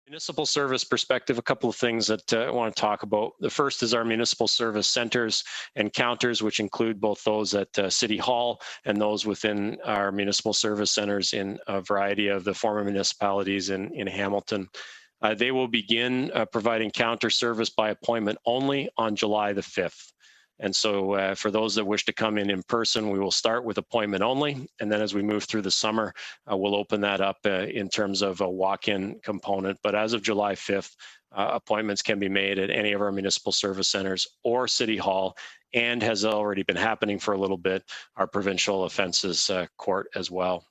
Municipal service perspective, a couple of things that I want to talk about. The first is our municipal service centers and counters, which include both those at City Hall and those within our municipal service centers in a variety of the former municipalities in Hamilton. They will begin providing counter service by appointment only on July the 5th. And so for those that wish to come in person, we will start with appointment only. And then as we move through the summer, we'll open that up in terms of a walk-in component. But as of July 5th, appointments can be made at any of our municipal service centers or City Hall, and has already been happening for a little bit, our provincial offences court as well.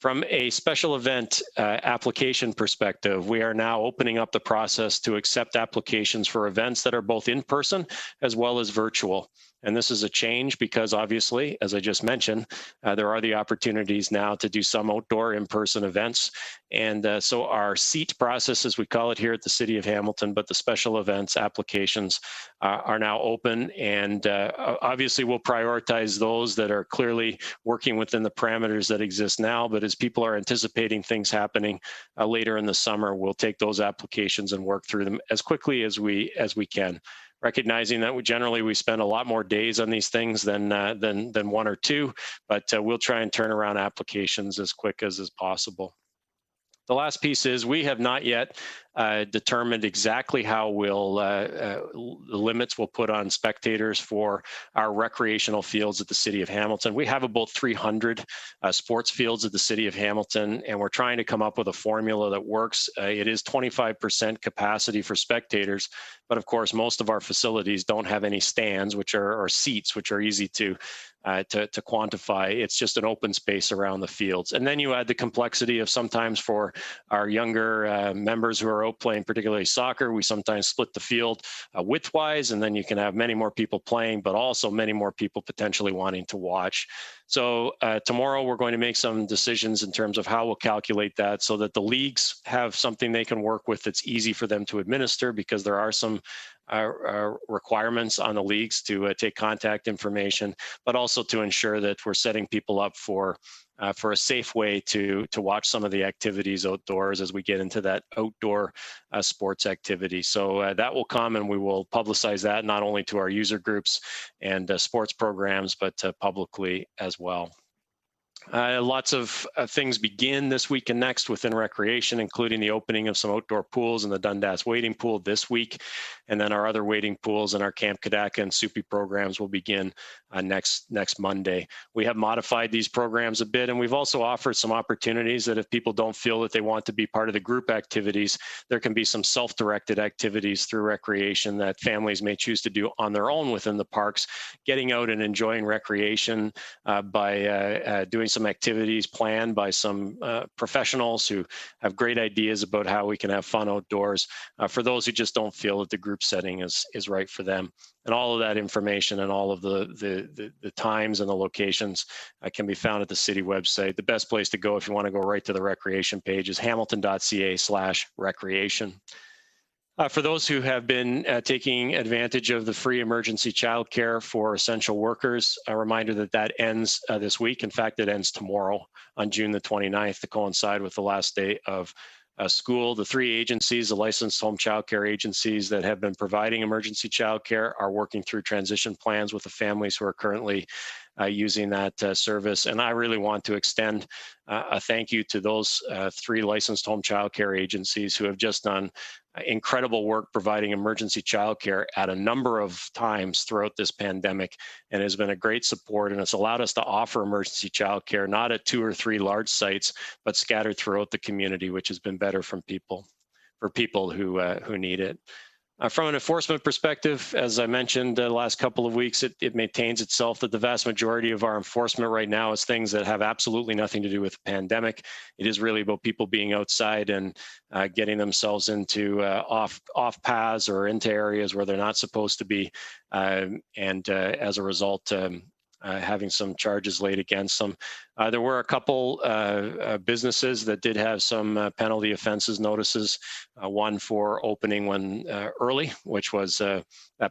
From a special event application perspective, we are now opening up the process to accept applications for events that are both in person as well as virtual. And this is a change because obviously, as I just mentioned, there are the opportunities now to do some outdoor in-person events. And so our SEAT process, as we call it here at the City of Hamilton, but the special events applications are now open. And obviously we'll prioritize those that are clearly working within the parameters that exist now. But as people are anticipating things happening later in the summer, we'll take those applications and work through them as quickly as we can. Recognizing that we spend a lot more days on these things than one or two, but we'll try and turn around applications as quick as is possible. The last piece is we have not yet determined exactly how the limits we'll put on spectators for our recreational fields at the City of Hamilton. We have about 300 sports fields at the City of Hamilton, and we're trying to come up with a formula that works. It is 25% capacity for spectators, but of course, most of our facilities don't have any stands, or seats, which are easy to quantify. It's just an open space around the fields. And then you add the complexity of sometimes for our younger members who are out playing, particularly soccer, we sometimes split the field widthwise, and then you can have many more people playing, but also many more people potentially wanting to watch. So tomorrow we're going to make some decisions in terms of how we'll calculate that so that the leagues have something they can work with that's easy for them to administer, because there are some requirements on the leagues to take contact information, but also to ensure that we're setting people up for a safe way to watch some of the activities outdoors as we get into that outdoor sports activity. So that will come, and we will publicize that not only to our user groups and sports programs, but publicly as well. Lots of things begin this week and next within recreation, including the opening of some outdoor pools in the Dundas wading pool this week. And then our other wading pools and our Camp Kadaka and Soupy programs will begin next Monday. We have modified these programs a bit, and we've also offered some opportunities that if people don't feel that they want to be part of the group activities, there can be some self-directed activities through recreation that families may choose to do on their own within the parks, getting out and enjoying recreation by doing some activities planned by some professionals who have great ideas about how we can have fun outdoors for those who just don't feel that the group setting is right for them. And all of that information and all of the times and the locations can be found at the city website. The best place to go if you want to go right to the recreation page is hamilton.ca/recreation. For those who have been taking advantage of the free emergency childcare for essential workers, a reminder that that ends this week. In fact, it ends tomorrow on June the 29th to coincide with the last day of school. The three agencies, the licensed home childcare agencies that have been providing emergency childcare, are working through transition plans with the families who are currently using that service. And I really want to extend a thank you to those three licensed home childcare agencies who have just done incredible work providing emergency childcare at a number of times throughout this pandemic, and has been a great support. And it's allowed us to offer emergency childcare not at 2 or 3 large sites, but scattered throughout the community, which has been better for people who need it. From an enforcement perspective, as I mentioned the last couple of weeks, it maintains itself that the vast majority of our enforcement right now is things that have absolutely nothing to do with the pandemic. It is really about people being outside and getting themselves into off paths or into areas where they're not supposed to be, and as a result, having some charges laid against them. There were a couple businesses that did have some penalty offenses notices, one for opening when early, which was that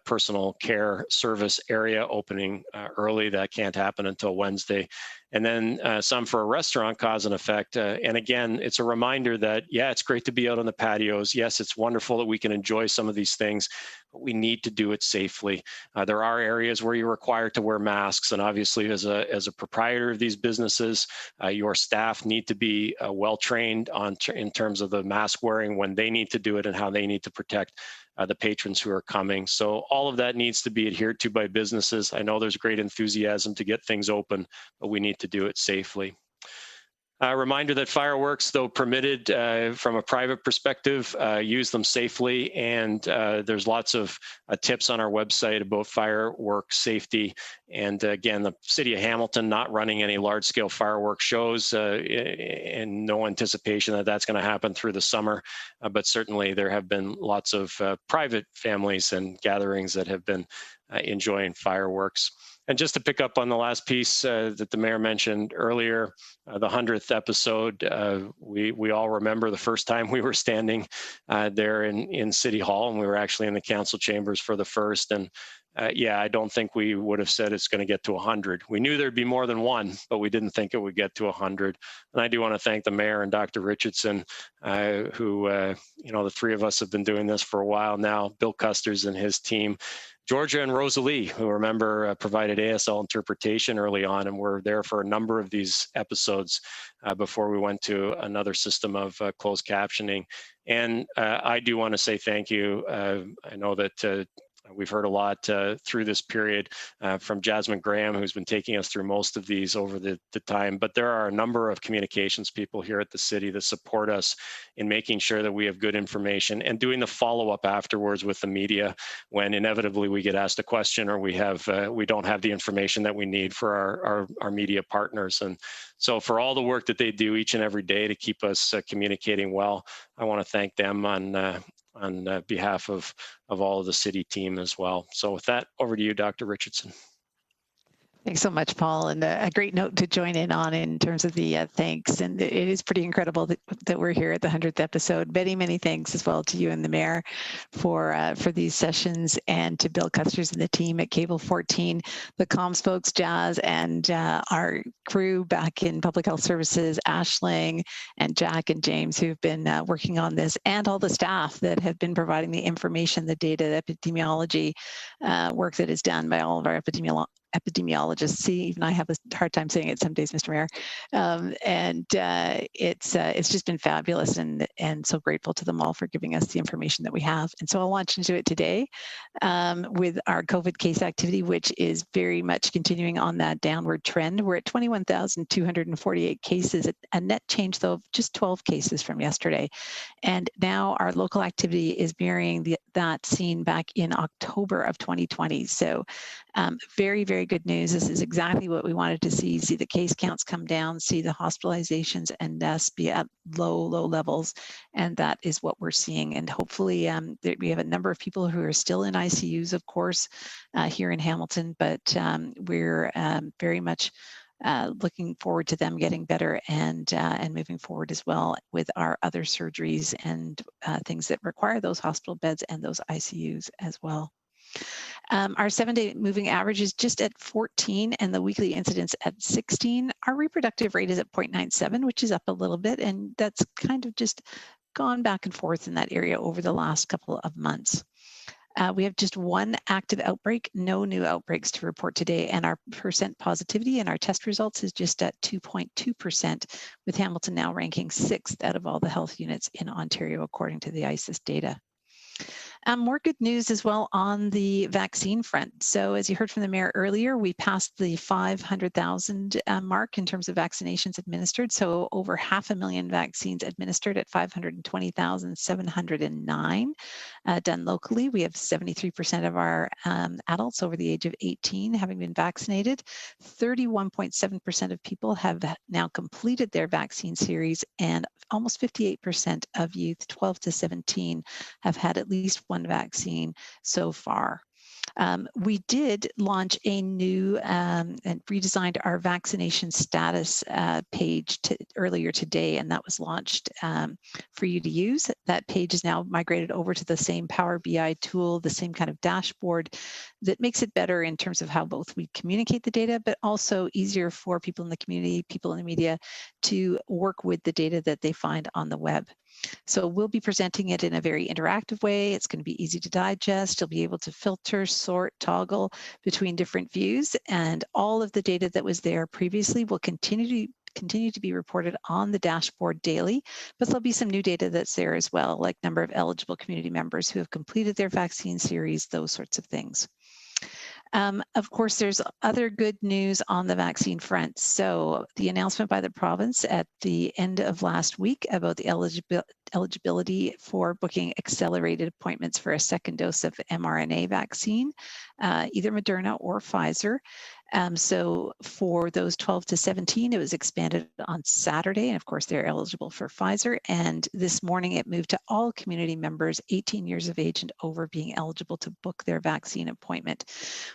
personal care service area opening early. That can't happen until Wednesday. and then some for a restaurant cause and effect. And again, it's a reminder that, yeah, it's great to be out on the patios. Yes, it's wonderful that we can enjoy some of these things, but we need to do it safely. There are areas where you're required to wear masks, and obviously as a proprietor of these businesses, your staff need to be well trained in terms of the mask wearing when they need to do it and how they need to protect the patrons who are coming. So all of that needs to be adhered to by businesses. I know there's great enthusiasm to get things open, but we need to do it safely. A reminder that fireworks, though permitted from a private perspective, use them safely. And there's lots of tips on our website about fireworks safety. And again, the City of Hamilton not running any large-scale fireworks shows and no anticipation that that's going to happen through the summer. But certainly there have been lots of private families and gatherings that have been enjoying fireworks. And just to pick up on the last piece that the mayor mentioned earlier, the 100th episode, we all remember the first time we were standing there in City Hall, and we were actually in the council chambers for the first. And yeah, I don't think we would have said it's going to get to 100. We knew there'd be more than one, but we didn't think it would get to 100. And I do want to thank the mayor and Dr. Richardson, who, the three of us have been doing this for a while now, Bill Custers and his team, Georgia and Rosalie, who remember provided ASL interpretation early on and were there for a number of these episodes before we went to another system of closed captioning. And I do want to say thank you. I know that we've heard a lot through this period from Jasmine Graham, who's been taking us through most of these over the time. But there are a number of communications people here at the city that support us in making sure that we have good information and doing the follow-up afterwards with the media when inevitably we get asked a question or we don't have the information that we need for our media partners. And so for all the work that they do each and every day to keep us communicating well, I want to thank them on behalf of all of the city team as well. So with that, over to you, Dr. Richardson. Thanks so much, Paul, and a great note to join in on in terms of the thanks. And it is pretty incredible that we're here at the 100th episode. Many thanks as well to you and the mayor for these sessions, and to Bill Custers and the team at Cable 14, the comms folks, Jazz, and our crew back in Public Health Services, Ashling and Jack and James, who've been working on this, and all the staff that have been providing the information, the data, the epidemiology work that is done by all of our epidemiologists. See, even I have a hard time saying it some days, Mr. Mayor. It's just been fabulous, and so grateful to them all for giving us the information that we have. And so I'll launch into it today with our COVID case activity, which is very much continuing on that downward trend. We're at 21,248 cases, a net change though of just 12 cases from yesterday. And now our local activity is mirroring that seen back in October of 2020. So very good news. This is exactly what we wanted to see the case counts come down, see the hospitalizations and deaths be at low levels. And that is what we're seeing. And hopefully we have a number of people who are still in ICUs, of course, here in Hamilton, but we're very much looking forward to them getting better and moving forward as well with our other surgeries and things that require those hospital beds and those ICUs as well. Our 7-day moving average is just at 14 and the weekly incidence at 16. Our reproductive rate is at 0.97, which is up a little bit, and that's kind of just gone back and forth in that area over the last couple of months. We have just one active outbreak, no new outbreaks to report today, and our percent positivity in our test results is just at 2.2%, with Hamilton now ranking 6th out of all the health units in Ontario, according to the ICIS data. More good news as well on the vaccine front. So as you heard from the mayor earlier, we passed the 500,000 mark in terms of vaccinations administered. So over 500,000 vaccines administered at 520,709 done locally. We have 73% of our adults over the age of 18 having been vaccinated. 31.7% of people have now completed their vaccine series, and almost 58% of youth 12 to 17 have had at least one vaccine so far. We did launch a new and redesigned our vaccination status page earlier today, and that was launched for you to use. That page is now migrated over to the same Power BI tool, the same kind of dashboard that makes it better in terms of how both we communicate the data, but also easier for people in the community, people in the media to work with the data that they find on the web. So we'll be presenting it in a very interactive way. It's going to be easy to digest. You'll be able to filter, sort, toggle between different views, and all of the data that was there previously will continue to be reported on the dashboard daily, but there'll be some new data that's there as well, like number of eligible community members who have completed their vaccine series, those sorts of things. Of course, there's other good news on the vaccine front. So the announcement by the province at the end of last week about the eligibility for booking accelerated appointments for a second dose of mRNA vaccine, either Moderna or Pfizer. So for those 12 to 17, it was expanded on Saturday, and of course they're eligible for Pfizer. And this morning it moved to all community members 18 years of age and over being eligible to book their vaccine appointment.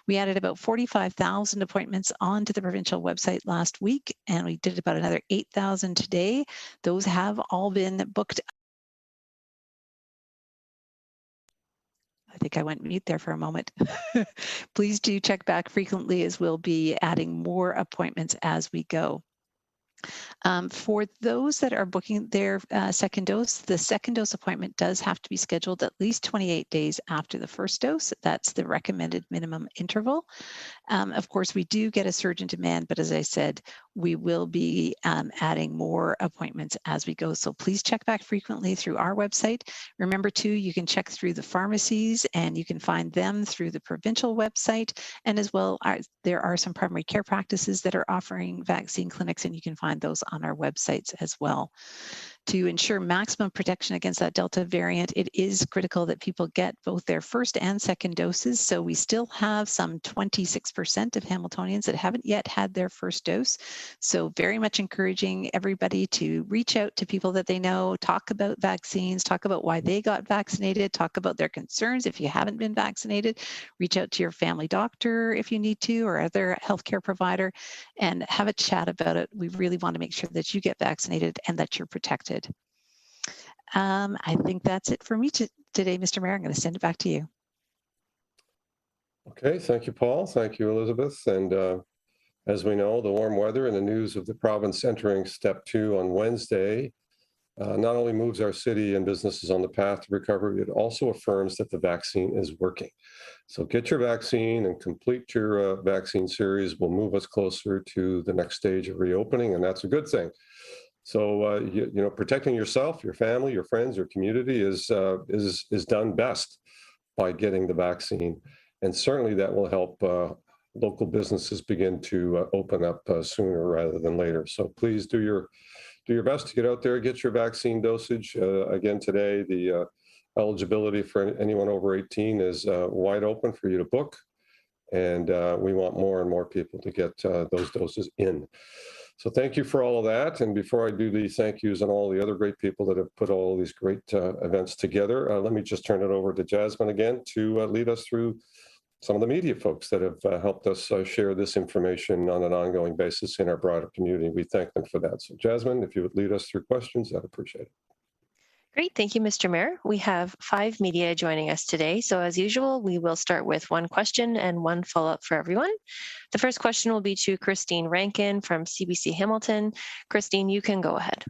We added about 45,000 appointments onto the provincial website last week, and we did about another 8,000 today. Those have all been booked. I think I went mute there for a moment. Please do check back frequently, as we'll be adding more appointments as we go. For those that are booking their second dose, the second dose appointment does have to be scheduled at least 28 days after the first dose. That's the recommended minimum interval. Of course, we do get a surge in demand, but as I said, we will be adding more appointments as we go. So please check back frequently through our website. Remember too, you can check through the pharmacies and you can find them through the provincial website. And as well, there are some primary care practices that are offering vaccine clinics, and you can find those on our websites as well. To ensure maximum protection against that Delta variant, it is critical that people get both their first and second doses. So we still have some 26% of Hamiltonians that haven't yet had their first dose. So very much encouraging everybody to reach out to people that they know, talk about vaccines, talk about why they got vaccinated, talk about their concerns if you haven't been vaccinated, reach out to your family doctor if you need to, or other healthcare provider, and have a chat about it. We really want to make sure that you get vaccinated and that you're protected. I think that's it for me today, Mr. Mayor. I'm going to send it back to you. Okay, thank you, Paul. Thank you, Elizabeth. And as we know, the warm weather and the news of the province entering step 2 on Wednesday not only moves our city and businesses on the path to recovery, it also affirms that the vaccine is working. So get your vaccine and complete your vaccine series will move us closer to the next stage of reopening, and that's a good thing. So, you know, protecting yourself, your family, your friends, your community is done best by getting the vaccine. And certainly that will help local businesses begin to open up sooner rather than later. So please do your best to get out there, get your vaccine dosage. Again, today, the eligibility for anyone over 18 is wide open for you to book. And we want more and more people to get those doses in. So thank you for all of that. And before I do the thank yous and all the other great people that have put all these great events together, let me just turn it over to Jasmine again to lead us through some of the media folks that have helped us share this information on an ongoing basis in our broader community. We thank them for that. So Jasmine, if you would lead us through questions, I'd appreciate it. Great, thank you, Mr. Mayor. We have 5 media joining us today. So as usual, we will start with 1 question and 1 follow-up for everyone. The first question will be to Christine Rankin from CBC Hamilton. Christine, you can go ahead.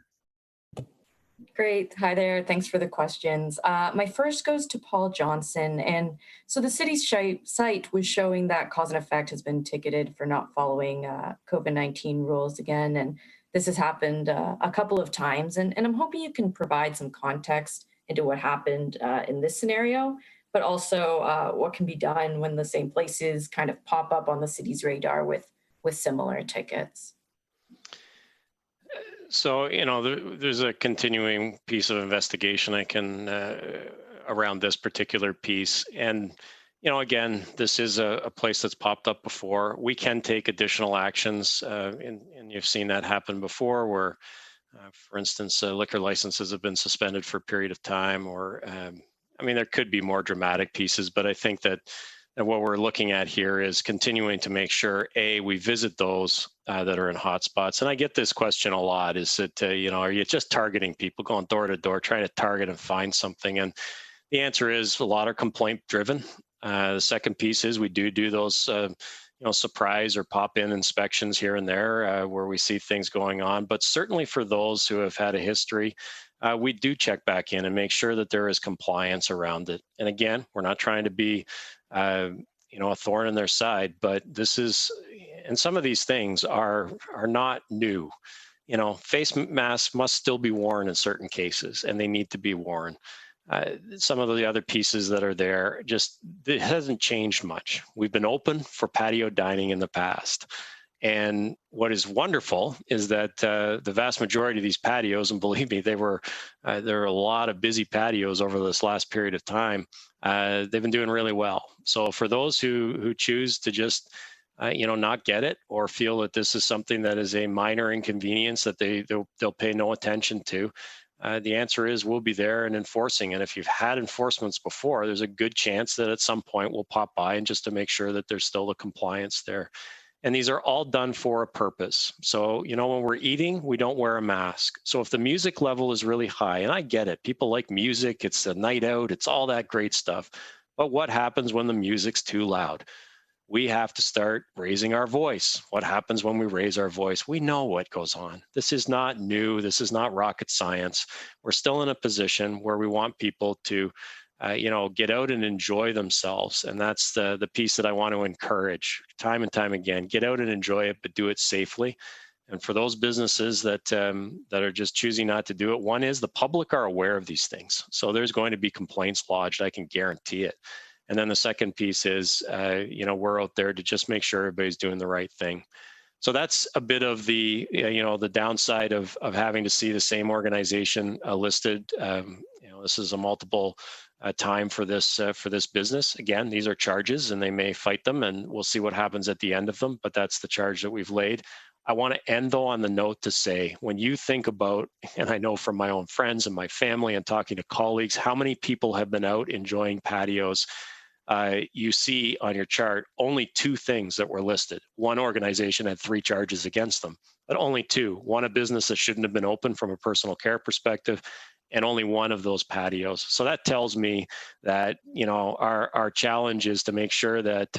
Great. Hi there. Thanks for the questions. My first goes to Paul Johnson. And so the city's site was showing that Cause and Effect has been ticketed for not following COVID-19 rules again. And this has happened a couple of times. And I'm hoping you can provide some context into what happened in this scenario, but also what can be done when the same places kind of pop up on the city's radar with similar tickets. So, you know, there's a continuing piece of investigation I can around this particular piece. And, you know, again, this is a place that's popped up before. We can take additional actions, and you've seen that happen before where, for instance, liquor licenses have been suspended for a period of time, or, I mean, there could be more dramatic pieces, but I think that And what we're looking at here is continuing to make sure, A, we visit those that are in hotspots. And I get this question a lot, is that, are you just targeting people, going door to door, trying to target and find something? And the answer is a lot are complaint driven. The second piece is we do those, surprise or pop-in inspections here and there where we see things going on. But certainly for those who have had a history, we do check back in and make sure that there is compliance around it. And again, we're not trying to be, a thorn in their side, but this is, and some of these things are not new. Face masks must still be worn in certain cases, and they need to be worn. Some of the other pieces that are there, it hasn't changed much. We've been open for patio dining in the past. And what is wonderful is that the vast majority of these patios, and believe me, there are a lot of busy patios over this last period of time. They've been doing really well. So for those who choose to just not get it, or feel that this is something that is a minor inconvenience that they'll pay no attention to, the answer is we'll be there and enforcing. And if you've had enforcements before, there's a good chance that at some point we'll pop by and just to make sure that there's still the compliance there. And these are all done for a purpose. So, when we're eating, we don't wear a mask. So if the music level is really high, and I get it, people like music, it's a night out, it's all that great stuff. But what happens when the music's too loud? We have to start raising our voice. What happens when we raise our voice? We know what goes on. This is not new. This is not rocket science. We're still in a position where we want people to get out and enjoy themselves. And that's the piece that I want to encourage time and time again. Get out and enjoy it, but do it safely. And for those businesses that are just choosing not to do it, one is the public are aware of these things. So there's going to be complaints lodged, I can guarantee it. And then the second piece is, we're out there to just make sure everybody's doing the right thing. So that's a bit of the, the downside of having to see the same organization listed. This is a multiple time for this business. Again, these are charges and they may fight them, and we'll see what happens at the end of them, but that's the charge that we've laid. I want to end though on the note to say, when you think about, and I know from my own friends and my family and talking to colleagues, how many people have been out enjoying patios, you see on your chart only 2 things that were listed. One organization had 3 charges against them, but only 2. One, a business that shouldn't have been open from a personal care perspective, and only one of those patios. So that tells me that, our challenge is to make sure that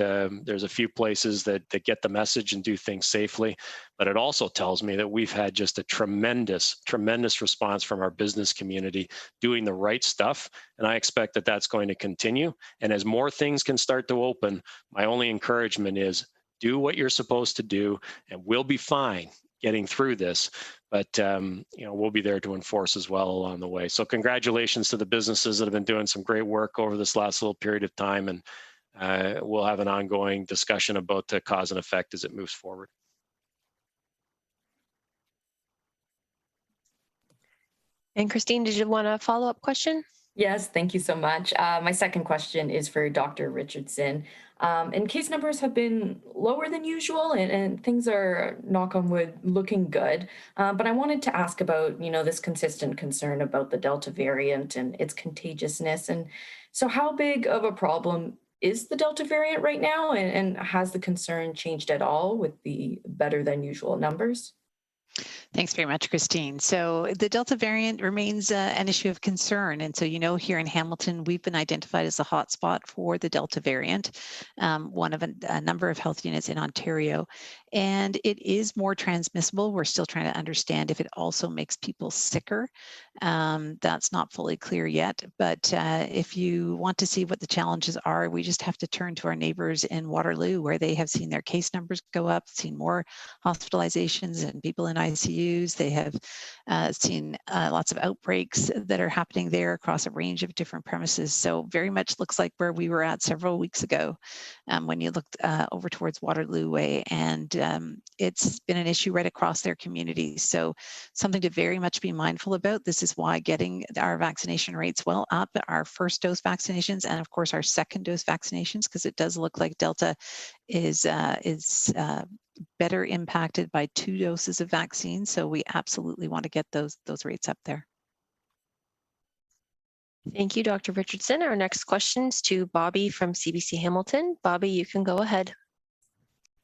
there's a few places that get the message and do things safely. But it also tells me that we've had just a tremendous, tremendous response from our business community doing the right stuff. And I expect that that's going to continue. And as more things can start to open, my only encouragement is do what you're supposed to do, and we'll be fine getting through this. But we'll be there to enforce as well along the way. So congratulations to the businesses that have been doing some great work over this last little period of time. And we'll have an ongoing discussion about the cause and effect as it moves forward. And Christine, did you want a follow-up question? Yes, thank you so much. My second question is for Dr. Richardson. And case numbers have been lower than usual, and things are, knock on wood, looking good. But I wanted to ask about, this consistent concern about the Delta variant and its contagiousness. And so how big of a problem is the Delta variant right now? And has the concern changed at all with the better than usual numbers? Thanks very much, Christine. So the Delta variant remains an issue of concern. And so, here in Hamilton, we've been identified as a hotspot for the Delta variant, one of a number of health units in Ontario. And it is more transmissible. We're still trying to understand if it also makes people sicker. That's not fully clear yet. But if you want to see what the challenges are, we just have to turn to our neighbors in Waterloo, where they have seen their case numbers go up, seen more hospitalizations and people in ICUs. They have seen lots of outbreaks that are happening there across a range of different premises. So very much looks like where we were at several weeks ago when you looked over towards Waterloo Way. And it's been an issue right across their communities. So something to very much be mindful about. This is why getting our vaccination rates well up, our first dose vaccinations, and of course our second dose vaccinations, because it does look like Delta is better impacted by 2 doses of vaccine. So we absolutely want to get those rates up there. Thank you, Dr. Richardson. Our next question is to Bobby from CBC Hamilton. Bobby, you can go ahead.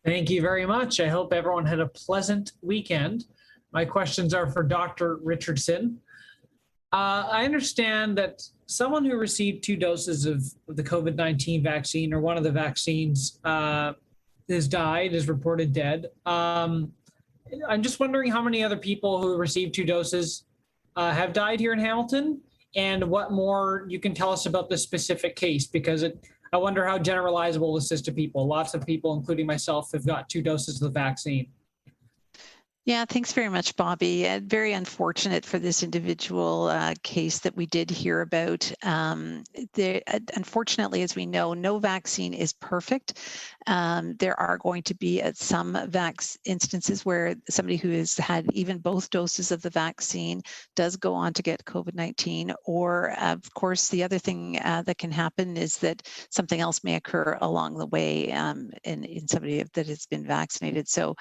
Thank you very much. I hope everyone had a pleasant weekend. My questions are for Dr. Richardson. I understand that someone who received 2 doses of the COVID-19 vaccine or one of the vaccines has died, is reported dead. I'm just wondering how many other people who received 2 doses have died here in Hamilton, and what more you can tell us about this specific case, because I wonder how generalizable this is to people. Lots of people, including myself, have got 2 doses of the vaccine. Yeah, thanks very much, Bobby. Very unfortunate for this individual case that we did hear about. Unfortunately, as we know, no vaccine is perfect. There are going to be at some instances where somebody who has had even both doses of the vaccine does go on to get COVID-19. Or, of course, the other thing that can happen is that something else may occur along the way in somebody that has been vaccinated. So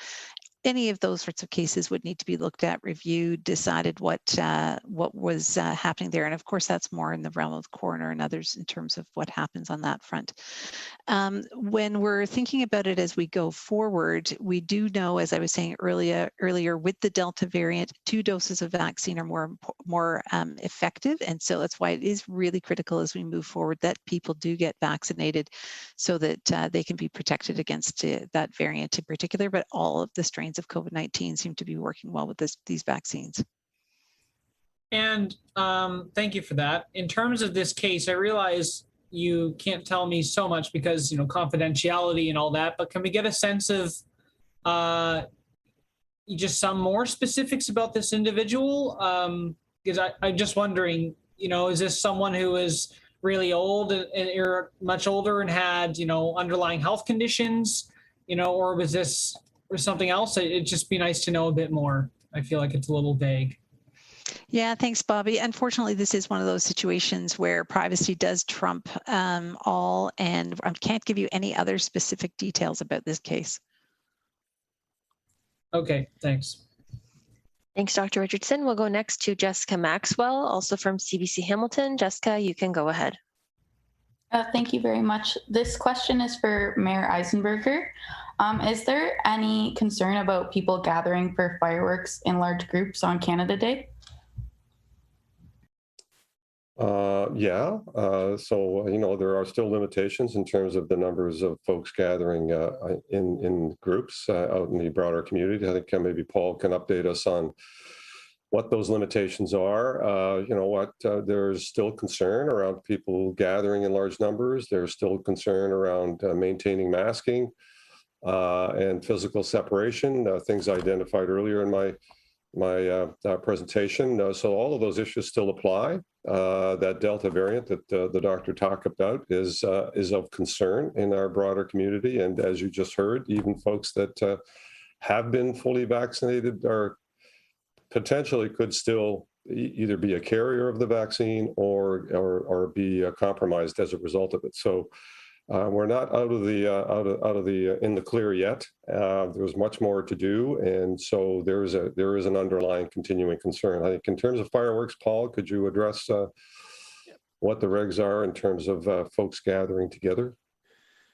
any of those sorts of cases would need to be looked at, reviewed, decided what was happening there. And of course, that's more in the realm of the coroner and others in terms of what happens on that front. When we're thinking about it as we go forward, we do know, as I was saying earlier, with the Delta variant, 2 doses of vaccine are more effective. And so that's why it is really critical as we move forward that people do get vaccinated so that they can be protected against that variant in particular, but all of the strains of COVID-19 seem to be working well with these vaccines. And thank you for that. In terms of this case, I realize you can't tell me so much because, confidentiality and all that, but can we get a sense of just some more specifics about this individual? Because I'm just wondering, is this someone who is really old and much older and had, underlying health conditions, or was this or something else? It'd just be nice to know a bit more. I feel like it's a little vague. Yeah, thanks, Bobby. Unfortunately, this is one of those situations where privacy does trump all, and I can't give you any other specific details about this case. Okay, thanks. Thanks, Dr. Richardson. We'll go next to Jessica Maxwell, also from CBC Hamilton. Jessica, you can go ahead. Thank you very much. This question is for Mayor Eisenberger. Is there any concern about people gathering for fireworks in large groups on Canada Day? Yeah. So, there are still limitations in terms of the numbers of folks gathering in groups out in the broader community. I think maybe Paul can update us on what those limitations are. There's still concern around people gathering in large numbers. There's still concern around maintaining masking and physical separation, things identified earlier in my presentation. So all of those issues still apply. That Delta variant that the doctor talked about is of concern in our broader community. And as you just heard, even folks that have been fully vaccinated are potentially could still either be a carrier of the vaccine or be compromised as a result of it. So we're not out of the in the clear yet. There's much more to do, and so there is an underlying continuing concern. I think in terms of fireworks, Paul, could you address what the regs are in terms of folks gathering together?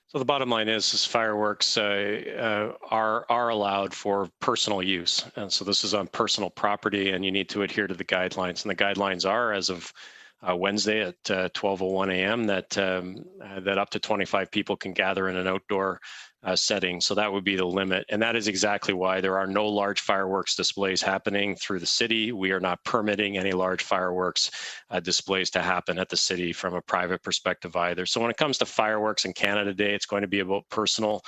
So the bottom line is fireworks are allowed for personal use. And so this is on personal property, and you need to adhere to the guidelines. And the guidelines are, as of Wednesday at 12:01 a.m., that up to 25 people can gather in an outdoor setting. So that would be the limit. And that is exactly why there are no large fireworks displays happening through the city. We are not permitting any large fireworks displays to happen at the city from a private perspective either. So when it comes to fireworks in Canada Day, it's going to be about personal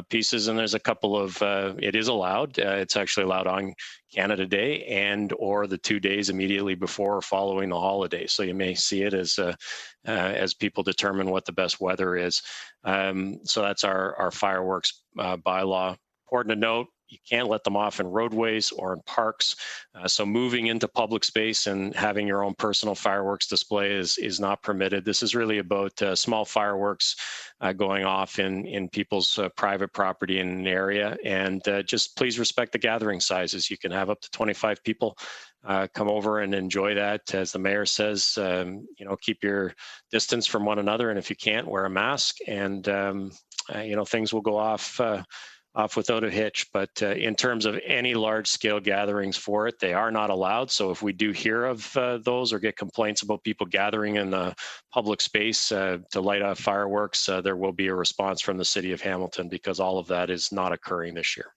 pieces. And there's a couple of, it is allowed. It's actually allowed on Canada Day and or the 2 days immediately before or following the holiday. So you may see it as people determine what the best weather is. So that's our fireworks bylaw. Important to note, you can't let them off in roadways or in parks. So moving into public space and having your own personal fireworks display is not permitted. This is really about small fireworks going off in people's private property in an area. And just please respect the gathering sizes. You can have up to 25 people come over and enjoy that. As the mayor says, keep your distance from one another, and if you can't, wear a mask, and things will go off without a hitch. But in terms of any large-scale gatherings for it, they are not allowed. So if we do hear of those or get complaints about people gathering in the public space to light off fireworks, there will be a response from the City of Hamilton, because all of that is not occurring this year.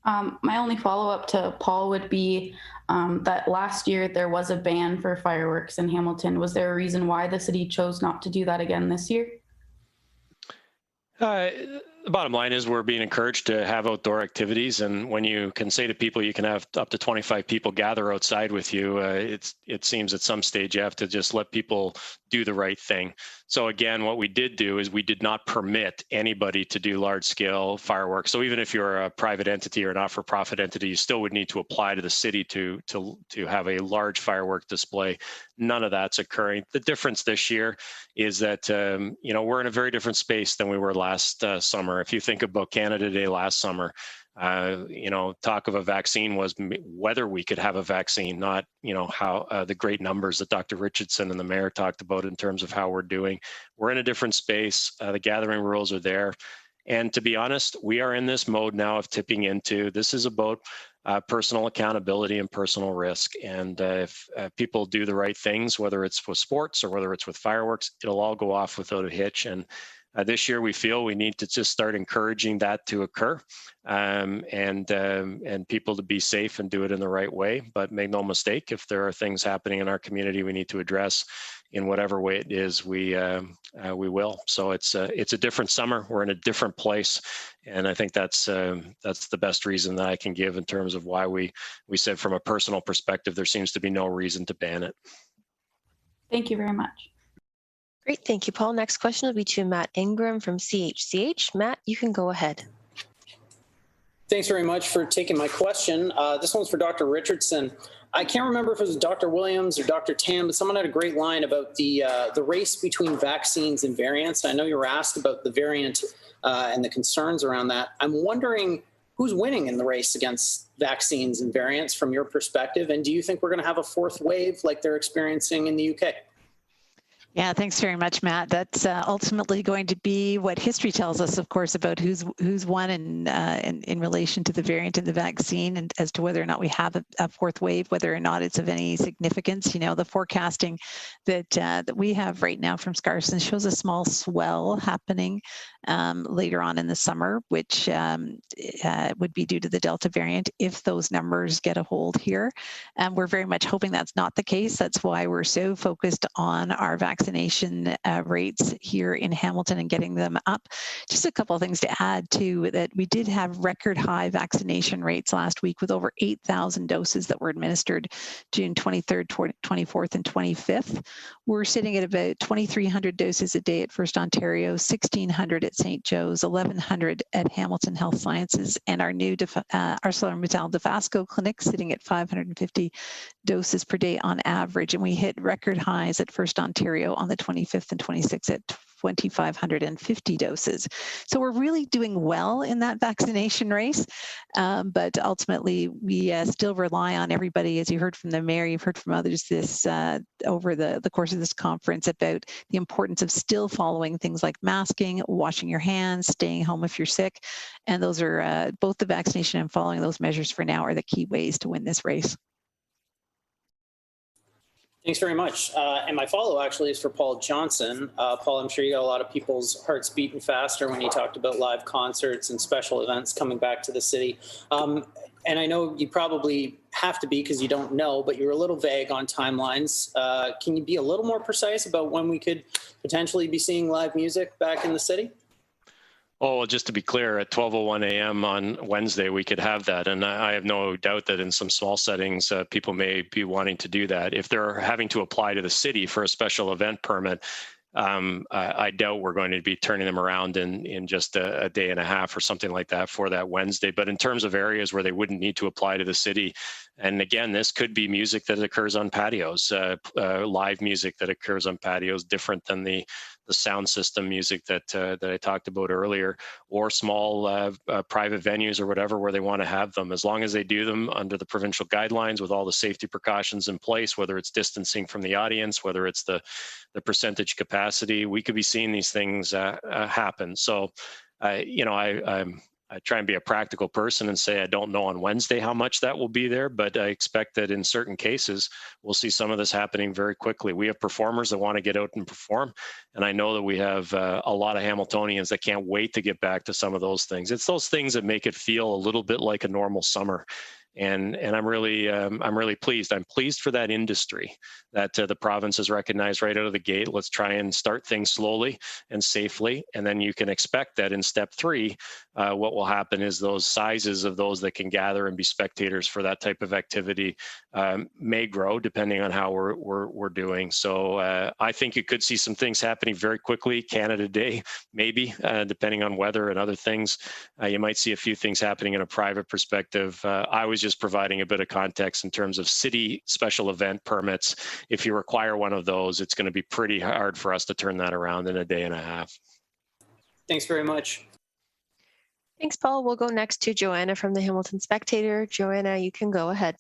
My only follow-up to Paul would be that last year there was a ban for fireworks in Hamilton. Was there a reason why the city chose not to do that again this year? The bottom line is we're being encouraged to have outdoor activities, and when you can say to people you can have up to 25 people gather outside with you, it seems at some stage you have to just let people do the right thing. So again, what we did do is we did not permit anybody to do large-scale fireworks. So even if you're a private entity or not-for-profit entity, you still would need to apply to the city to have a large firework display. None of that's occurring. The difference this year is that we're in a very different space than we were last summer. If you think about Canada Day last summer, talk of a vaccine was whether we could have a vaccine, not, how the great numbers that Dr. Richardson and the mayor talked about in terms of how we're doing. We're in a different space. The gathering rules are there. And to be honest, we are in this mode now of tipping into, this is about personal accountability and personal risk. And if people do the right things, whether it's with sports or whether it's with fireworks, it'll all go off without a hitch. And this year, we feel we need to just start encouraging that to occur, and people to be safe and do it in the right way. But make no mistake, if there are things happening in our community we need to address in whatever way it is, we will. So it's a different summer. We're in a different place, and I think that's the best reason that I can give in terms of why we said from a personal perspective there seems to be no reason to ban it. Thank you very much. Great, thank you, Paul. Next question will be to Matt Ingram from CHCH. Matt, you can go ahead. Thanks very much for taking my question. This one's for Dr. Richardson. I can't remember if it was Dr. Williams or Dr. Tam, but someone had a great line about the race between vaccines and variants. I know you were asked about the variant and the concerns around that. I'm wondering who's winning in the race against vaccines and variants from your perspective, and do you think we're going to have a fourth wave like they're experiencing in the UK? Yeah, thanks very much, Matt. That's ultimately going to be what history tells us, of course, about who's won in relation to the variant and the vaccine, and as to whether or not we have a fourth wave, whether or not it's of any significance. The forecasting that we have right now from Scarson shows a small swell happening later on in the summer, which would be due to the Delta variant if those numbers get a hold here. We're very much hoping that's not the case. That's why we're so focused on our vaccination rates here in Hamilton and getting them up. Just a couple of things to add to that. We did have record high vaccination rates last week with over 8,000 doses that were administered June 23rd, 24th, and 25th. We're sitting at about 2,300 doses a day at First Ontario, 1,600 at St. Joe's, 1,100 at Hamilton Health Sciences, and our new ArcelorMittal Dofasco clinic sitting at 550 doses per day on average. And we hit record highs at First Ontario on the 25th and 26th at 2,550 doses. So we're really doing well in that vaccination race, but ultimately we still rely on everybody, as you heard from the mayor, you've heard from others this over the course of this conference, about the importance of still following things like masking, washing your hands, staying home if you're sick, and those are both the vaccination and following those measures for now are the key ways to win this race. Thanks very much. And my follow actually is for Paul Johnson. Paul, I'm sure you got a lot of people's hearts beating faster when you talked about live concerts and special events coming back to the city. And I know you probably have to be because you don't know, but you're a little vague on timelines. Can you be a little more precise about when we could potentially be seeing live music back in the city? Oh, well, just to be clear, at 12:01 a.m. on Wednesday, we could have that. And I have no doubt that in some small settings, people may be wanting to do that. If they're having to apply to the city for a special event permit, I doubt we're going to be turning them around in just a day and a half or something like that for that Wednesday. But in terms of areas where they wouldn't need to apply to the city, And again, this could be music that occurs on patios, live music that occurs on patios, different than the sound system music that I talked about earlier, or small private venues or whatever where they want to have them. As long as they do them under the provincial guidelines with all the safety precautions in place, whether it's distancing from the audience, whether it's the percentage capacity, we could be seeing these things happen. So, I try and be a practical person and say I don't know on Wednesday how much that will be there, but I expect that in certain cases, we'll see some of this happening very quickly. We have performers that want to get out and perform, and I know that we have a lot of Hamiltonians that can't wait to get back to some of those things. It's those things that make it feel a little bit like a normal summer. And I'm really pleased. I'm pleased for that industry that the province has recognized right out of the gate. Let's try and start things slowly and safely, and then you can expect that in step 3, what will happen is those sizes of those that can gather and be spectators for that type of activity may grow depending on how we're doing. So I think you could see some things happening very quickly. Canada Day, maybe, depending on weather and other things. You might see a few things happening in a private perspective. I was just providing a bit of context in terms of city special event permits. If you require one of those, it's going to be pretty hard for us to turn that around in a day and a half. Thanks very much. Thanks, Paul. We'll go next to Joanna from the Hamilton Spectator. Joanna, you can go ahead.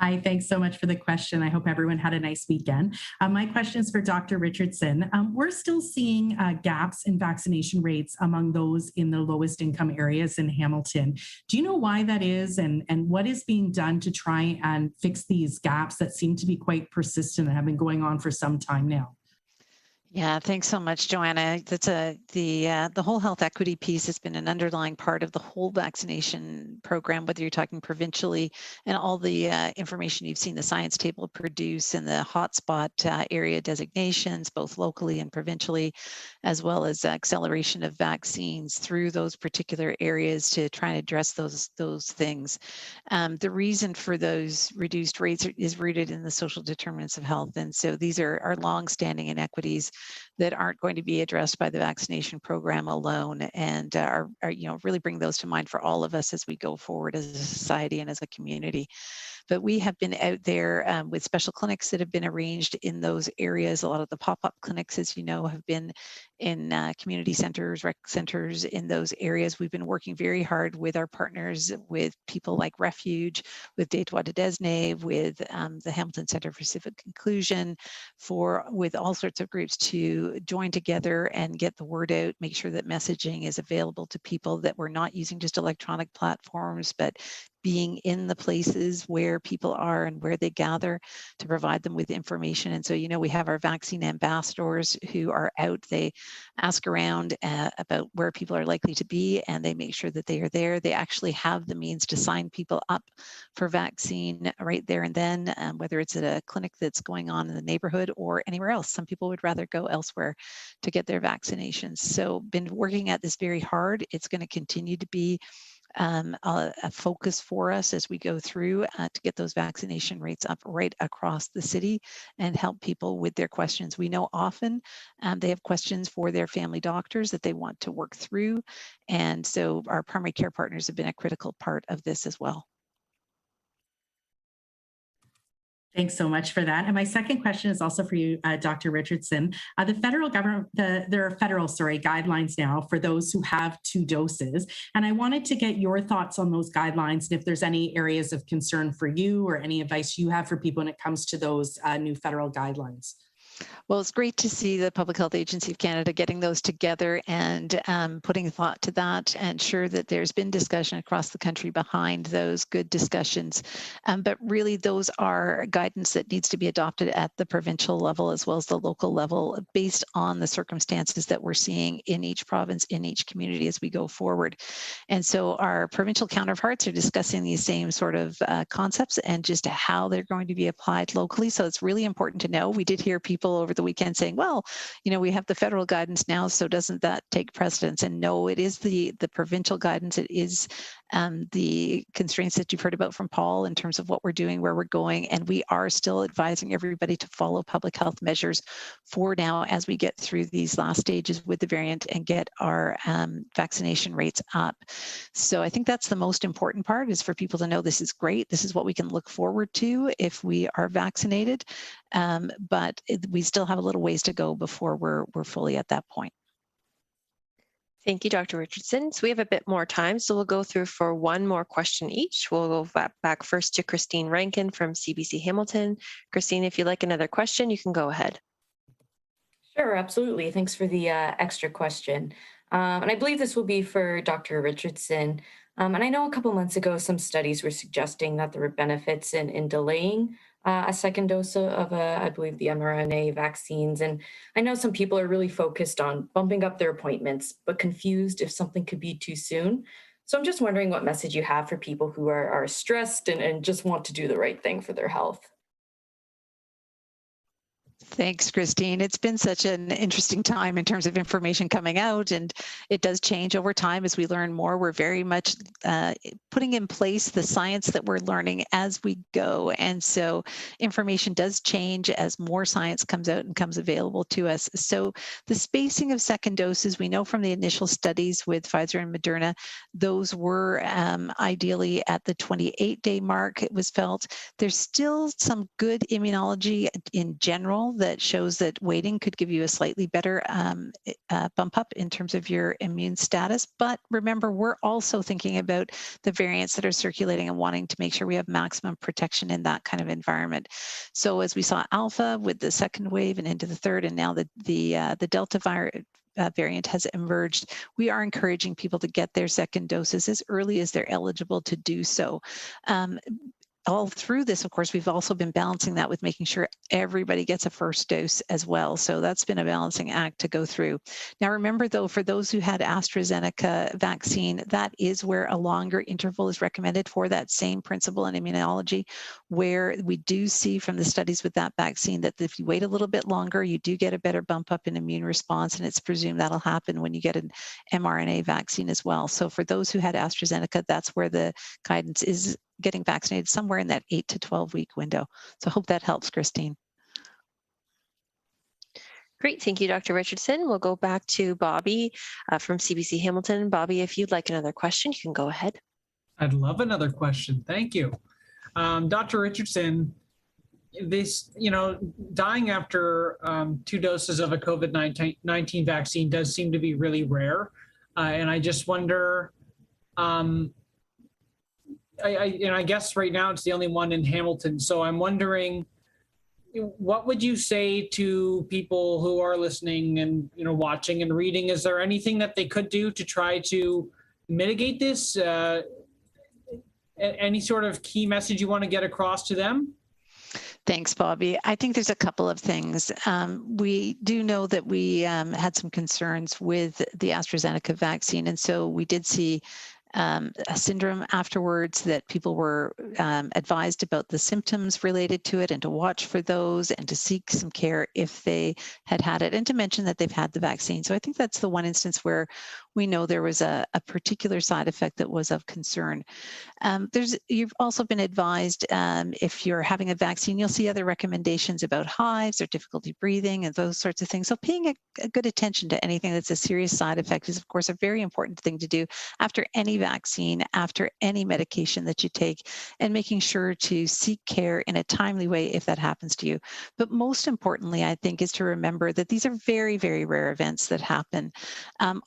Hi, thanks so much for the question. I hope everyone had a nice weekend. My question is for Dr. Richardson. We're still seeing gaps in vaccination rates among those in the lowest income areas in Hamilton. Do you know why that is, and what is being done to try and fix these gaps that seem to be quite persistent and have been going on for some time now? Yeah, thanks so much, Joanna. That's the whole health equity piece has been an underlying part of the whole vaccination program, whether you're talking provincially and all the information you've seen the science table produce and the hotspot area designations, both locally and provincially, as well as acceleration of vaccines through those particular areas to try and address those things. The reason for those reduced rates is rooted in the social determinants of health, and so these are long-standing inequities that aren't going to be addressed by the vaccination program alone, and are really bring those to mind for all of us as we go forward as a society and as a community. But we have been out there with special clinics that have been arranged in those areas. A lot of the pop-up clinics, as you know, have been in community centers, rec centers in those areas. We've been working very hard with our partners, with people like Refuge, with Détois de Desnay, with the Hamilton Centre for Civic Inclusion, with all sorts of groups to join together and get the word out, make sure that messaging is available to people, that we're not using just electronic platforms, but being in the places where people are and where they gather to provide them with information. And so, we have our vaccine ambassadors who are out. They ask around about where people are likely to be, and they make sure that they are there. They actually have the means to sign people up for vaccine right there and then, whether it's at a clinic that's going on in the neighborhood or anywhere else. Some people would rather go elsewhere to get their vaccinations. So been working at this very hard. It's going to continue to be a focus for us as we go through to get those vaccination rates up right across the city and help people with their questions. We know often they have questions for their family doctors that they want to work through. And so our primary care partners have been a critical part of this as well. Thanks so much for that. And my second question is also for you, Dr. Richardson. The federal government, there are federal, guidelines now for those who have 2 doses. And I wanted to get your thoughts on those guidelines and if there's any areas of concern for you or any advice you have for people when it comes to those new federal guidelines. Well, it's great to see the Public Health Agency of Canada getting those together and putting thought to that, and sure that there's been discussion across the country behind those good discussions. But really, those are guidance that needs to be adopted at the provincial level as well as the local level based on the circumstances that we're seeing in each province, in each community as we go forward. And so our provincial counterparts are discussing these same sort of concepts and just how they're going to be applied locally. So it's really important to know. We did hear people over the weekend saying, well, we have the federal guidance now, so doesn't that take precedence? And no, it is the provincial guidance. It is the constraints that you've heard about from Paul in terms of what we're doing, where we're going, and we are still advising everybody to follow public health measures for now as we get through these last stages with the variant and get our vaccination rates up. So I think that's the most important part, is for people to know this is great. This is what we can look forward to if we are vaccinated, but we still have a little ways to go before we're fully at that point. Thank you, Dr. Richardson. So we have a bit more time, so we'll go through for one more question each. We'll go back first to Christine Rankin from CBC Hamilton. Christine, if you'd like another question, you can go ahead. Sure, absolutely. Thanks for the extra question. And I believe this will be for Dr. Richardson. And I know a couple months ago, some studies were suggesting that there were benefits in delaying a second dose of, I believe, the mRNA vaccines. And I know some people are really focused on bumping up their appointments, but confused if something could be too soon. So I'm just wondering what message you have for people who are stressed and just want to do the right thing for their health. Thanks, Christine. It's been such an interesting time in terms of information coming out, and it does change over time as we learn more. We're very much putting in place the science that we're learning as we go. And so information does change as more science comes out and comes available to us. So the spacing of second doses, we know from the initial studies with Pfizer and Moderna, those were ideally at the 28-day mark, it was felt. There's still some good immunology in general that shows that waiting could give you a slightly better bump up in terms of your immune status. But remember, we're also thinking about the variants that are circulating and wanting to make sure we have maximum protection in that kind of environment. So as we saw Alpha with the second wave and into the third, and now the Delta variant has emerged, we are encouraging people to get their second doses as early as they're eligible to do so. All through this, of course, we've also been balancing that with making sure everybody gets a first dose as well. So that's been a balancing act to go through. Now, remember, though, for those who had AstraZeneca vaccine, that is where a longer interval is recommended for that same principle in immunology, where we do see from the studies with that vaccine that if you wait a little bit longer, you do get a better bump up in immune response, and it's presumed that'll happen when you get an mRNA vaccine as well. So for those who had AstraZeneca, that's where the guidance is getting vaccinated, somewhere in that 8 to 12-week window. So I hope that helps, Christine. Great, thank you, Dr. Richardson. We'll go back to Bobby from CBC Hamilton. Bobby, if you'd like another question, you can go ahead. I'd love another question. Thank you. Dr. Richardson, this, dying after 2 doses of a COVID-19 vaccine does seem to be really rare. And I just wonder, I guess right now it's the only one in Hamilton. So I'm wondering, what would you say to people who are listening and watching and reading? Is there anything that they could do to try to mitigate this? Any sort of key message you want to get across to them? Thanks, Bobby. I think there's a couple of things. We do know that we had some concerns with the AstraZeneca vaccine, and so we did see a syndrome afterwards, that people were advised about the symptoms related to it and to watch for those and to seek some care if they had it, and to mention that they've had the vaccine. So I think that's the one instance where we know there was a particular side effect that was of concern. You've also been advised, if you're having a vaccine, you'll see other recommendations about hives or difficulty breathing and those sorts of things. So paying a good attention to anything that's a serious side effect is, of course, a very important thing to do after any vaccine, after any medication that you take, and making sure to seek care in a timely way if that happens to you. But most importantly, I think, is to remember that these are very, very rare events that happen.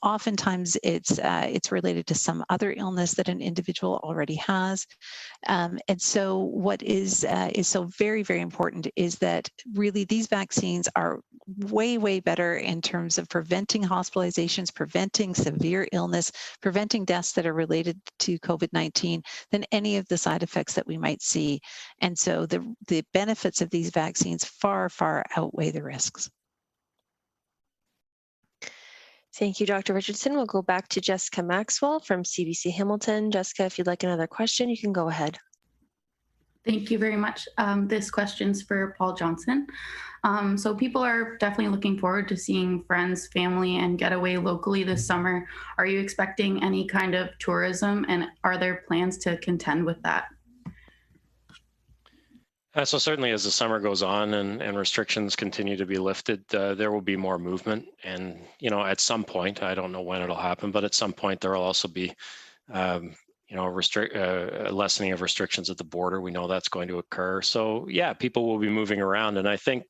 Oftentimes it's related to some other illness that an individual already has. And so what is so very, very important is that really these vaccines are way, way better in terms of preventing hospitalizations, preventing severe illness, preventing deaths that are related to COVID-19 than any of the side effects that we might see. And so the benefits of these vaccines far, far outweigh the risks. Thank you, Dr. Richardson. We'll go back to Jessica Maxwell from CBC Hamilton. Jessica, if you'd like another question, you can go ahead. Thank you very much. This question's for Paul Johnson. So people are definitely looking forward to seeing friends, family, and get away locally this summer. Are you expecting any kind of tourism, and are there plans to contend with that? So certainly as the summer goes on and restrictions continue to be lifted, there will be more movement. And, you know, at some point, I don't know when it'll happen, but at some point there will also be you know, lessening of restrictions at the border. We know that's going to occur. So yeah, people will be moving around. And I think,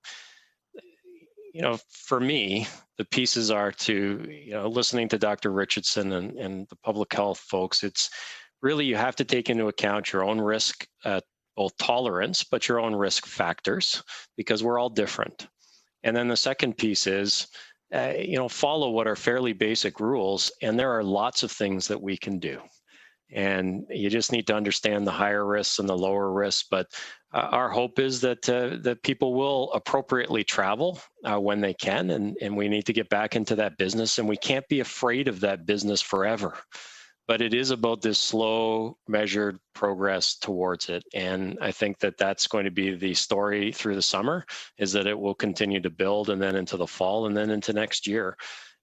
you know, for me, the pieces are to, you know, listening to Dr. Richardson and the public health folks, it's really, you have to take into account your own risk, both tolerance, but your own risk factors, because we're all different. And then the second piece is, you know, follow what are fairly basic rules. And there are lots of things that we can do. And you just need to understand the higher risks and the lower risks. But our hope is that that people will appropriately travel when they can, and we need to get back into that business. And we can't be afraid of that business forever. But it is about this slow, measured progress towards it. And I think that that's going to be the story through the summer, is that it will continue to build, and then into the fall, and then into next year.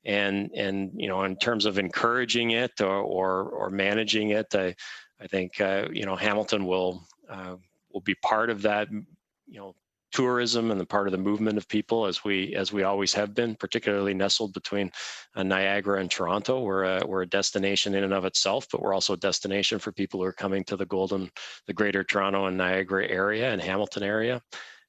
And you know, in terms of encouraging it or managing it, I think you know, Hamilton will be part of that, you know, tourism and the part of the movement of people, as we always have been, particularly nestled between Niagara and Toronto. We're a destination in and of itself, but we're also a destination for people who are coming to the Greater Toronto and Niagara area and Hamilton area.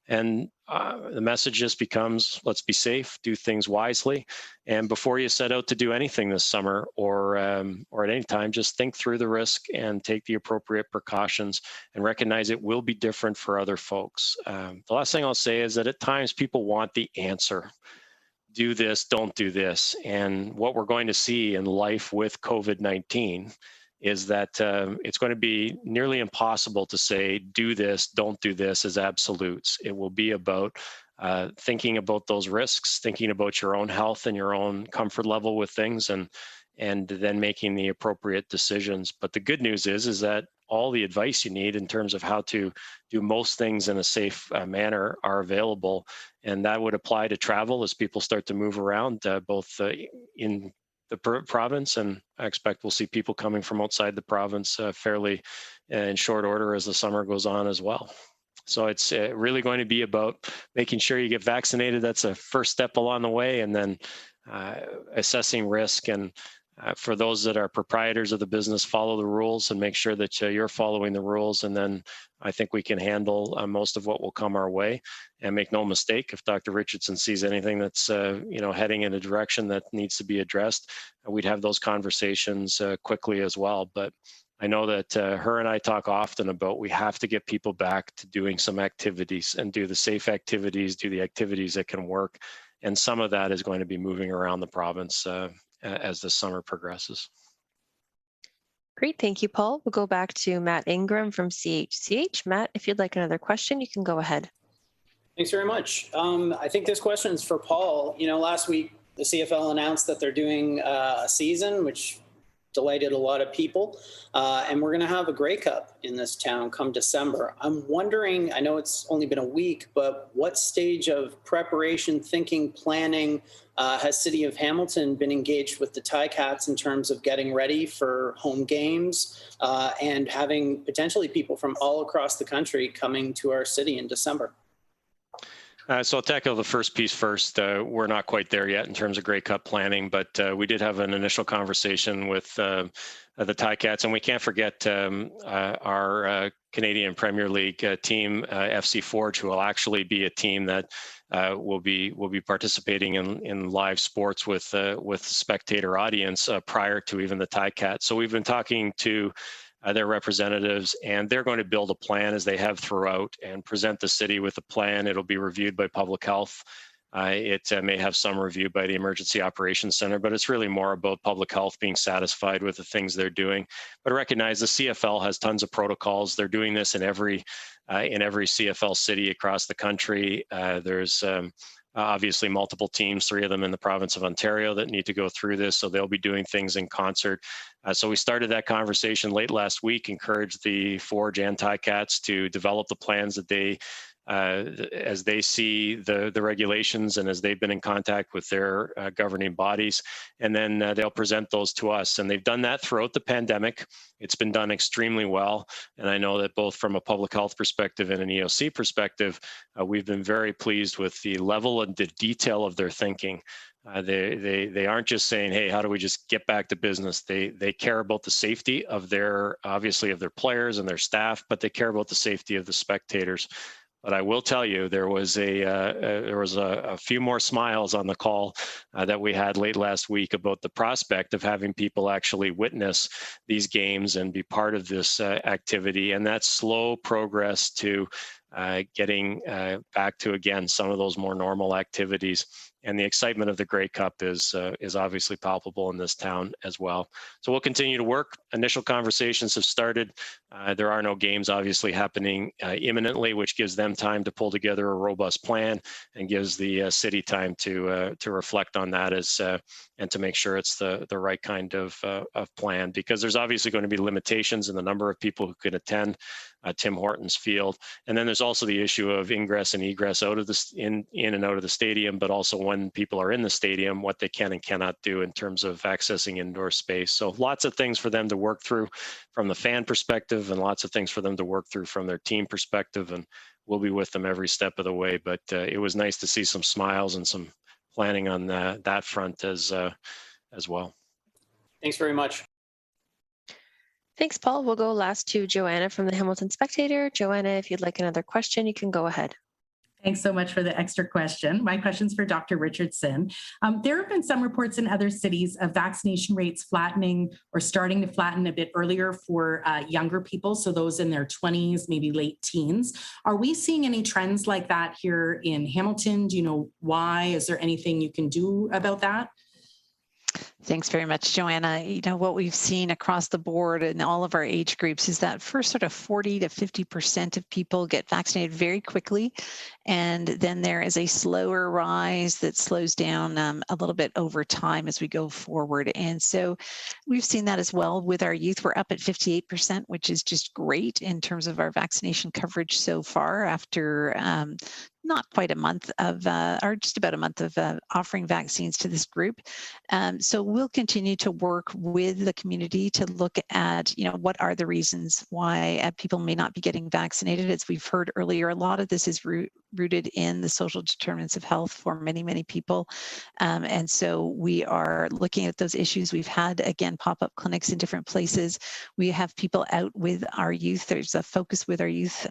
And the message just becomes, let's be safe, do things wisely. And before you set out to do anything this summer or at any time, just think through the risk and take the appropriate precautions, and recognize it will be different for other folks. The last thing I'll say is that at times people want the answer. Do this, don't do this. And what we're going to see in life with COVID-19 is that it's going to be nearly impossible to say, do this, don't do this, as absolutes. It will be about thinking about those risks, thinking about your own health and your own comfort level with things, and then making the appropriate decisions. But the good news is that all the advice you need in terms of how to do most things in a safe manner are available. And that would apply to travel as people start to move around, both in the province, and I expect we'll see people coming from outside the province fairly in short order as the summer goes on as well. So it's really going to be about making sure you get vaccinated. That's a first step along the way, and then assessing risk. And for those that are proprietors of the business, follow the rules and make sure that you're following the rules. And then I think we can handle most of what will come our way. And make no mistake, if Dr. Richardson sees anything that's you know, heading in a direction that needs to be addressed, we'd have those conversations quickly as well. But I know that her and I talk often about, we have to get people back to doing some activities, and do the safe activities, do the activities that can work. And some of that is going to be moving around the province as the summer progresses. Great, thank you, Paul. We'll go back to Matt Ingram from CHCH. Matt, if you'd like another question, you can go ahead. Thanks very much. I think this question is for Paul. You know, last week, the CFL announced that they're doing a season, which delighted a lot of people. And we're going to have a Grey Cup in this town come December. I'm wondering, I know it's only been a week, but what stage of preparation, thinking, planning has City of Hamilton been engaged with the Ticats in terms of getting ready for home games and having potentially people from all across the country coming to our city in December? So I'll tackle the first piece first. We're not quite there yet in terms of Grey Cup planning, but we did have an initial conversation with the Ticats, and we can't forget our Canadian Premier League team, FC Forge, who will actually be a team that will be participating in live sports with spectator audience prior to even the Ticats. So we've been talking to their representatives, and they're going to build a plan, as they have throughout, and present the city with a plan. It'll be reviewed by public health. It may have some review by the Emergency Operations Center, but it's really more about public health being satisfied with the things they're doing. But recognize the CFL has tons of protocols. They're doing this in every CFL city across the country. There's obviously multiple teams, 3 of them in the province of Ontario, that need to go through this. So they'll be doing things in concert. So we started that conversation late last week, encouraged the Forge and Ticats to develop the plans that they, as they see the regulations and as they've been in contact with their governing bodies, and then they'll present those to us. And they've done that throughout the pandemic. It's been done extremely well. And I know that both from a public health perspective and an EOC perspective, we've been very pleased with the level and the detail of their thinking. They aren't just saying, hey, how do we just get back to business? They care about the safety of obviously of their players and their staff, but they care about the safety of the spectators. But I will tell you, there was a few more smiles on the call that we had late last week about the prospect of having people actually witness these games and be part of this activity, and that slow progress to getting back to, again, some of those more normal activities. And the excitement of the Grey Cup is obviously palpable in this town as well. So we'll continue to work. Initial conversations have started. There are no games obviously happening imminently, which gives them time to pull together a robust plan and gives the city time to reflect on that and to make sure it's the right kind of plan, because there's obviously going to be limitations in the number of people who can attend Tim Hortons Field. And then there's also the issue of ingress and egress out of in and out of the stadium, but also when people are in the stadium, what they can and cannot do in terms of accessing indoor space. So lots of things for them to work through from the fan perspective, and lots of things for them to work through from their team perspective. And we'll be with them every step of the way. But it was nice to see some smiles and some planning on that front as well. Thanks very much. Thanks, Paul. We'll go last to Joanna from the Hamilton Spectator. Joanna, if you'd like another question, you can go ahead. Thanks so much for the extra question. My question's for Dr. Richardson. There have been some reports in other cities of vaccination rates flattening or starting to flatten a bit earlier for younger people, so those in their 20s, maybe late teens. Are we seeing any trends like that here in Hamilton? Do you know why? Is there anything you can do about that? Thanks very much, Joanna. You know, what we've seen across the board in all of our age groups is that first sort of 40 to 50% of people get vaccinated very quickly. And then there is a slower rise that slows down a little bit over time as we go forward. And so we've seen that as well with our youth. We're up at 58%, which is just great in terms of our vaccination coverage so far after not quite a month of, or just about a month of offering vaccines to this group. So we'll continue to work with the community to look at, you know, what are the reasons why people may not be getting vaccinated. As we've heard earlier, a lot of this is rooted in the social determinants of health for many, many people. And so we are looking at those issues. We've had, again, pop-up clinics in different places. We have people out with our youth. There's a focus with our youth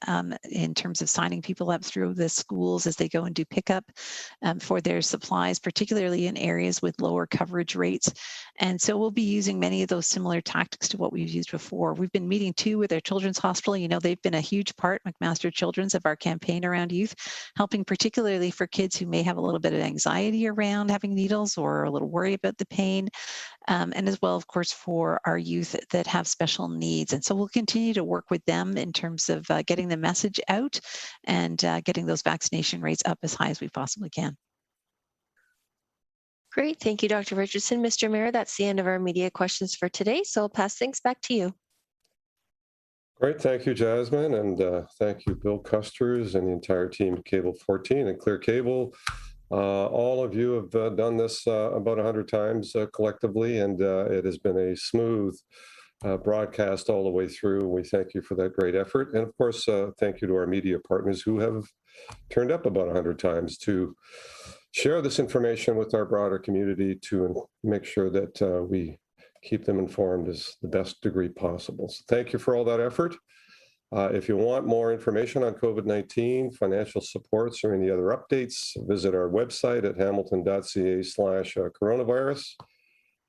in terms of signing people up through the schools as they go and do pickup for their supplies, particularly in areas with lower coverage rates. And so we'll be using many of those similar tactics to what we've used before. We've been meeting too with our Children's Hospital. You know, they've been a huge part, McMaster Children's, of our campaign around youth, helping particularly for kids who may have a little bit of anxiety around having needles or a little worry about the pain. And as well, of course, for our youth that have special needs. And so we'll continue to work with them in terms of getting the message out and getting those vaccination rates up as high as we possibly can. Great. Thank you, Dr. Richardson. Mr. Mayor, that's the end of our media questions for today. So I'll pass things back to you. Great. Thank you, Jasmine. And thank you, Bill Custers and the entire team at Cable 14 and Clear Cable. All of you have done this about 100 times collectively, and it has been a smooth broadcast all the way through. We thank you for that great effort. And of course, thank you to our media partners who have turned up about 100 times to share this information with our broader community to make sure that we keep them informed as the best degree possible. So thank you for all that effort. If you want more information on COVID-19, financial supports, or any other updates, visit our website at hamilton.ca/coronavirus.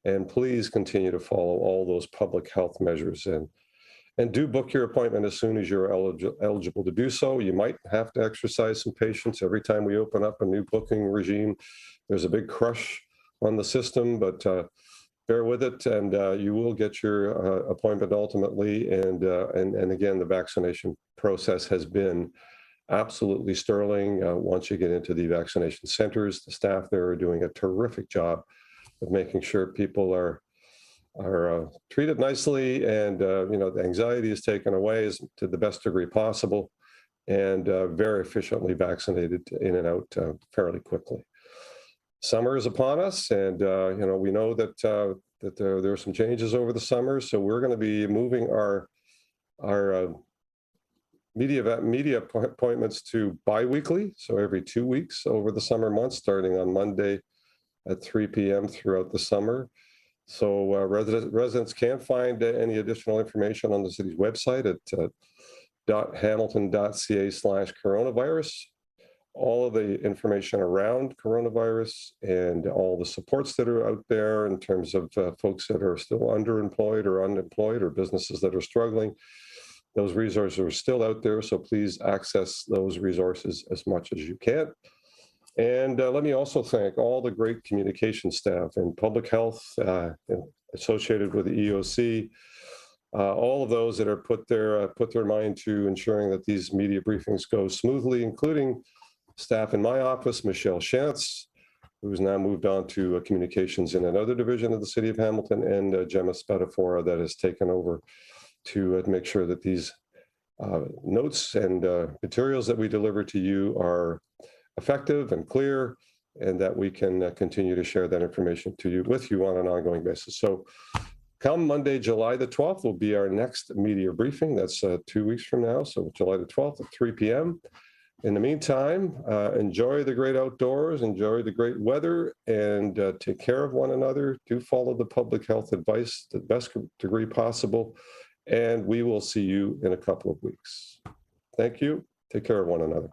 And please continue to follow all those public health measures and do book your appointment as soon as you're eligible to do so. You might have to exercise some patience. Every time we open up a new booking regime, there's a big crush on the system, but bear with it, and you will get your appointment ultimately. And again, the vaccination process has been absolutely sterling. Once you get into the vaccination centers, the staff there are doing a terrific job of making sure people are treated nicely, and the anxiety is taken away to the best degree possible, and very efficiently vaccinated in and out fairly quickly. Summer is upon us, and we know that there are some changes over the summer, so we're going to be moving our media appointments to bi-weekly, so every 2 weeks over the summer months, starting on Monday at 3 p.m. throughout the summer. So residents can find any additional information on the city's website at hamilton.ca/coronavirus. All of the information around coronavirus and all the supports that are out there in terms of folks that are still underemployed or unemployed, or businesses that are struggling. Those resources are still out there, so please access those resources as much as you can. And let me also thank all the great communication staff in public health associated with the EOC, all of those that are put their mind to ensuring that these media briefings go smoothly, including staff in my office, Michelle Shantz, who's now moved on to communications in another division of the City of Hamilton, and Gemma Spatafora, that has taken over to make sure that these notes and materials that we deliver to you are effective and clear, and that we can continue to share that information with you on an ongoing basis. So come Monday, July the 12th will be our next media briefing. That's 2 weeks from now, so July the 12th at 3 p.m. In the meantime, enjoy the great outdoors, enjoy the great weather, and take care of one another. Do follow the public health advice to the best degree possible, and we will see you in a couple of weeks. Thank you. Take care of one another.